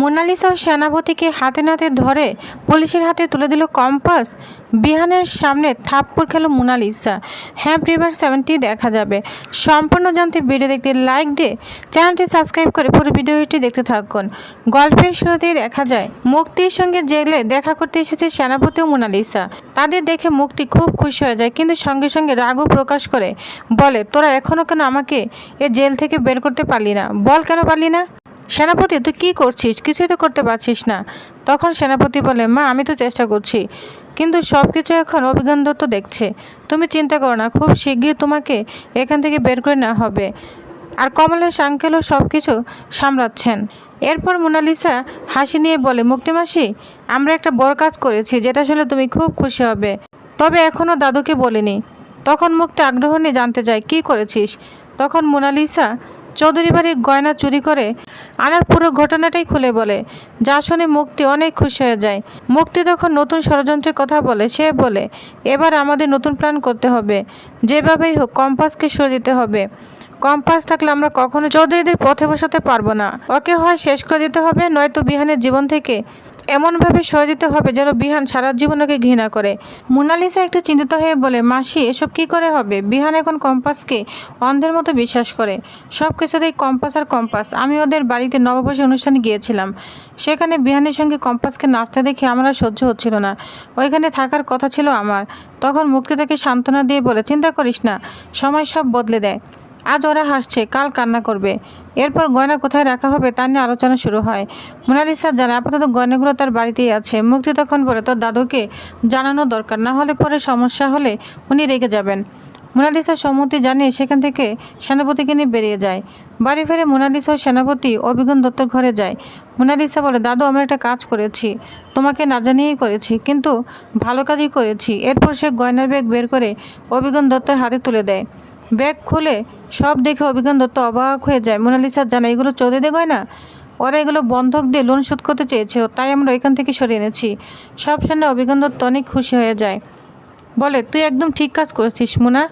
Mona Lisa ও সেনাপতিকে হাতে নাতে ধরে পুলিশের হাতে তুলে দিল কম্পাস। বিহানের সামনে থাপ্পড় খেল মোনালিসা। হ্যাঁ প্রিভার 70 দেখা যাবে। সম্পূর্ণ জানতে ভিডিও দেখতে লাইক দিয়ে চ্যানেলটি সাবস্ক্রাইব করে পুরো ভিডিওটি দেখতে থাকুন। গল্পের শুরুতেই দেখা যায় মুক্তির সঙ্গে জেলে দেখা করতে এসেছে সেনাপতি ও মোনালিসা। তাদের দেখে মুক্তি খুব খুশি হয়ে যায়, কিন্তু সঙ্গে সঙ্গে রাগও প্রকাশ করে বলে, তোরা এখনও কেন আমাকে এ জেল থেকে বের করতে পারলি না? বল কেন পারলি না? সেনাপতি, তুই কী করছিস? কিছুই তো করতে পারছিস না। তখন সেনাপতি বলে, মা আমি তো চেষ্টা করছি, কিন্তু সব কিছু এখন অভিজ্ঞান দত্ত দেখছে। তুমি চিন্তা করো না, খুব শিগগির তোমাকে এখান থেকে বের করে নেওয়া হবে। আর কমলেশ আঙ্কেলও সব কিছু সামলাচ্ছেন। এরপর মোনালিসা হাসি নিয়ে বলে, মুক্তিমাসি, আমরা একটা বড় কাজ করেছি যেটা আসলে তুমি খুব খুশি হবে, তবে এখনও দাদুকে বলিনি। তখন মুক্তি আগ্রহ নিয়ে জানতে চায়, কী করেছিস? তখন মোনালিসা চৌধুরী বাড়ির গয়না চুরি করে আনার পুরো ঘটনাটাই খুলে বলে, যা শুনে মুক্তি অনেক খুশি হয়ে যায়। মুক্তি তখন নতুন ষড়যন্ত্রের কথা বলে। সে বলে, এবার আমাদের নতুন প্ল্যান করতে হবে। যেভাবেই হোক কম্পাসকে সরিয়ে দিতে হবে। কম্পাস থাকলে আমরা কখনো চৌধুরীদের পথে বসাতে পারবো না। ওকে হয় শেষ করে দিতে হবে, নয়তো বিহানের জীবন থেকে এমনভাবে সরে দিতে হবে যেন বিহান সারা জীবন ওকে ঘৃণা করে। মোনালিসা একটু চিন্তিত হয়ে বলে, মাসি এসব কি করে হবে? বিহান এখন কম্পাসকে অন্ধের মতো বিশ্বাস করে। সব কিছুতেই কম্পাস আর কম্পাস। আমি ওদের বাড়িতে নববর্ষ অনুষ্ঠানে গিয়েছিলাম, সেখানে বিহানের সঙ্গে কম্পাসকে নাচতে দেখে আমার আর সহ্য হচ্ছিল না। ওইখানে থাকার কথা ছিল আমার। তখন মুক্তি তাকে সান্ত্বনা দিয়ে বলে, চিন্তা করিস না, সময় সব বদলে দেয়। আজ ওরা হাসছে, কাল কান্না করবে। এরপর গয়না কোথায় রাখা হবে তা নিয়ে আলোচনা শুরু হয়। মোনালিসা জানে আপাতত গয়নাগুলো তার বাড়িতেই আছে। মুক্তি তখন বলে, তোর দাদুকে জানানো দরকার, না হলে পরে সমস্যা হলে উনি রেগে যাবেন। মোনালিসা সম্মতি জানিয়ে সেখান থেকে সেনাপতিকে নিয়ে বেরিয়ে যায়। বাড়ি ফিরে মোনালিসা ও সেনাপতি অভিজ্ঞান দত্তর ঘরে যায়। মোনালিসা বলে, দাদু আমরা একটা কাজ করেছি, তোমাকে না জানিয়েই করেছি, কিন্তু ভালো কাজই করেছি। এরপর সে গয়নার ব্যাগ বের করে অভিজ্ঞান দত্তের হাতে তুলে দেয়। ব্যাগ খুলে সব দেখে অভিজ্ঞান দত্ত অবাক হয়ে যায়। মোনালিসা জানে এগুলো চৌধুরীদের গয়না। ওরা এগুলো বন্ধক দিয়ে লোন শোধ করতে চেয়েছে, তাই আমরা এখান থেকে সরিয়ে এনেছি। সব শুনে অভিজ্ঞান দত্ত অনেক খুশি হয়ে যায়। বলে, তুই একদম ঠিক কাজ করেছিস মোনা,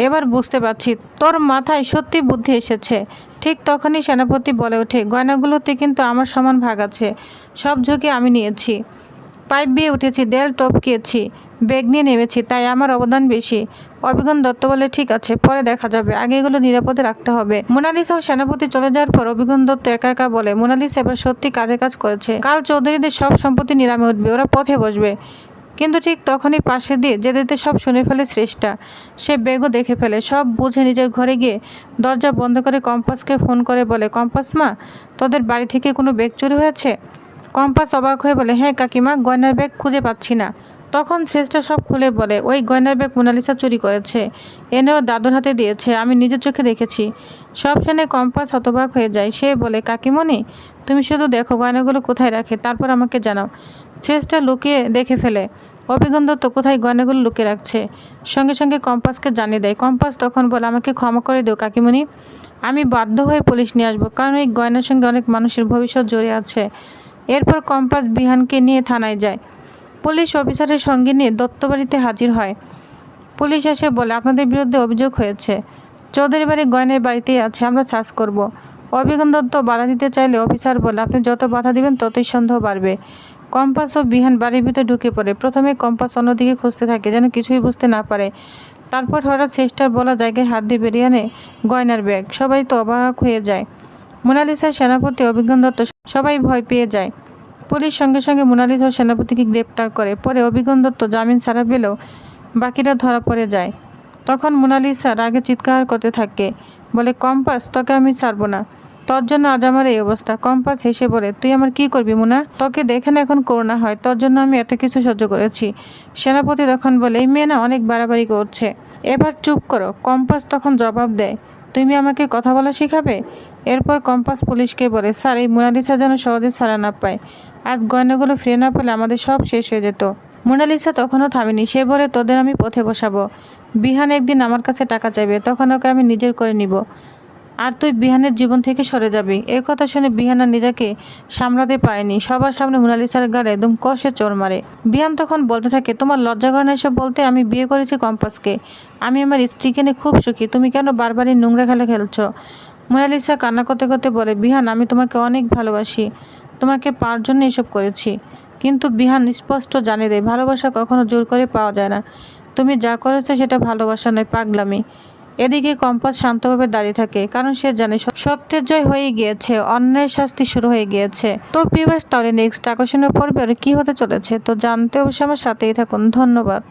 এবার বুঝতে পারছি তোর মাথায় সত্যি বুদ্ধি এসেছে। ঠিক তখনই সেনাপতি বলে ওঠে, গয়নাগুলোতে কিন্তু আমার সমান ভাগ আছে। সব ঝুঁকি আমি নিয়েছি, পাইপ দিয়ে উঠেছি, দেয়াল টপকিয়েছি, ব্যাগ নিয়ে নেমেছি, তাই আমার অবদান বেশি। অভিজ্ঞান দত্ত বলে, ঠিক আছে, পরে দেখা যাবে, আগে এগুলো নিরাপদে রাখতে হবে। মোনালিসা ও সেনাপতি চলে যাওয়ার পর অভিজ্ঞান দত্ত একা একা বলে, মোনালিসা এবার সত্যি কাজ করেছে। কাল চৌধুরীদের সব সম্পত্তি নিলামে উঠবে, ওরা পথে বসবে। কিন্তু ঠিক তখনই পাশে দিয়ে যেতে সব শুনে ফেলে শ্রেষ্ঠা। সে ব্যাগও দেখে ফেলে। সব বুঝে নিজের ঘরে গিয়ে দরজা বন্ধ করে কম্পাসকে ফোন করে বলে, কম্পাস মা, তোদের বাড়ি থেকে কোনো ব্যাগ চুরি হয়েছে? কম্পাস অবাক হয়ে বলে, হ্যাঁ কাকিমা, গয়নার ব্যাগ খুঁজে পাচ্ছি না। তখন শ্রেষ্ঠা সব খুলে বলে, ওই গয়নার ব্যাগ মোনালিসা চুরি করেছে, এনে ওর দাদুর হাতে দিয়েছে, আমি নিজের চোখে দেখেছি। সব শুনে কম্পাস হতবাক হয়ে যায়। সে বলে, কাকিমণি, তুমি শুধু দেখো গয়নাগুলো কোথায় রাখে, তারপর আমাকে জানাও। শ্রেষ্ঠা লুকিয়ে দেখে ফেলে অভিজ্ঞান দত্ত কোথায় গয়নাগুলো লুকিয়ে রাখছে। সঙ্গে সঙ্গে কম্পাসকে জানিয়ে দেয়। কম্পাস তখন বলে, আমাকে ক্ষমা করে দিও কাকিমণি, আমি বাধ্য হয়ে পুলিশ নিয়ে আসবো, কারণ এই গয়নার সঙ্গে অনেক মানুষের ভবিষ্যৎ জড়িয়ে আছে। এরপর কম্পাস বিহানকে নিয়ে থানায় যায়। পুলিশ অফিসারের সঙ্গে নিয়ে দত্তবাড়িতে হাজির হয়। পুলিশ এসে বলে, আপনাদের বিরুদ্ধে অভিযোগ হয়েছে, চৌধুরী বাড়ি গয়নার বাড়িতেই আছে, আমরা সার্চ করব। অভিজ্ঞান দত্ত বাধা দিতে চাইলে অফিসার বলে, আপনি যত বাধা দিবেন ততই সন্দেহ বাড়বে। কম্পাস ও বিহান বাড়ির ভিতরে ঢুকে পড়ে। প্রথমে কম্পাস অন্যদিকে খুঁজতে থাকে, যেন কিছুই বুঝতে না পারে। তারপর হঠাৎ চেষ্টার বলা জায়গায় হাত দিয়ে বেরিয়ে আনে গয়নার ব্যাগ। সবাই তো অবাক হয়ে যায়। মোনালিসা, সেনাপতি, অভিজ্ঞান দত্ত সবাই ভয় পেয়ে যায়। পুলিশ সঙ্গে সঙ্গে মোনালিসা ও সেনাপতিকে গ্রেপ্তার করে। পরে অভিজ্ঞান দত্ত জামিন ছাড়া পেলেও বাকিরা ধরা পড়ে যায়। তখন মোনালিসা রাগে চিৎকার করতে থাকে, বলে, কম্পাস, তোকে আমি ছাড়বো না, তোর জন্য আজ আমার এই অবস্থা। কম্পাস হেসে বলে, তুই আমার কি করবি মোনা? তোকে দেখে না এখন করোনা হয়, তোর জন্য আমি এত কিছু সহ্য করেছি। সেনাপতি তখন বলে, এই মেয়ে না অনেক বাড়াবাড়ি করছে, এবার চুপ করো। কম্পাস তখন জবাব দেয়, তুমি আমাকে কথা বলা শেখাবে? এরপর কম্পাস পুলিশকে বলে, স্যার, এই মোনালিসা যেন সহজে ছাড়া না পায়, আজ গয়নাগুলো ফিরে না পেলে আমাদের সব শেষ হয়ে যেত। মোনালিসা তখনও থামেনি। সে বলে, তোদের আমি পথে বসাবো। বিহান একদিন আমার কাছে টাকা চাইবে, তখন ওকে আমি নিজের করে নিব, আর তুই বিহানের জীবন থেকে সরে যাবি। এই কথা শুনে বিহান আর নিজেকে সামলাতে পারেনি। সবার সামনে মোনালিসার গাড়ে একদম কষে চোর মারে। বিহান তখন বলতে থাকে, তোমার লজ্জা করে না এসব বলতে? আমি বিয়ে করেছি কম্পাসকে, আমি আমার স্ত্রীকে নিয়ে খুব সুখী, তুমি কেন বারবারই নোংরা খেলা খেলছো? মোনালিসা কান্না করতে করতে বলে, বিহান, আমি তোমাকে অনেক ভালোবাসি, তোমাকে পাওয়ার জন্য এসব করেছি। কিন্তু বিহান স্পষ্ট জানে রে, ভালোবাসা কখনো জোর করে পাওয়া যায় না। তুমি যা করেছো সেটা ভালোবাসা নয়, পাগলামি। এদিকে কম্পাস শান্তভাবে দাঁড়িয়ে থাকে, কারণ সে জানে সত্যের জয় হয়ে গিয়েছে, অন্যায়ের শাস্তি শুরু হয়ে গিয়েছে। তো ভিউয়ার্স, তাহলে নেক্সট আকর্ষণীয় পর্বে আর কি হতে চলেছে তো জানতে অবশ্যই আমার সাথেই থাকুন। ধন্যবাদ।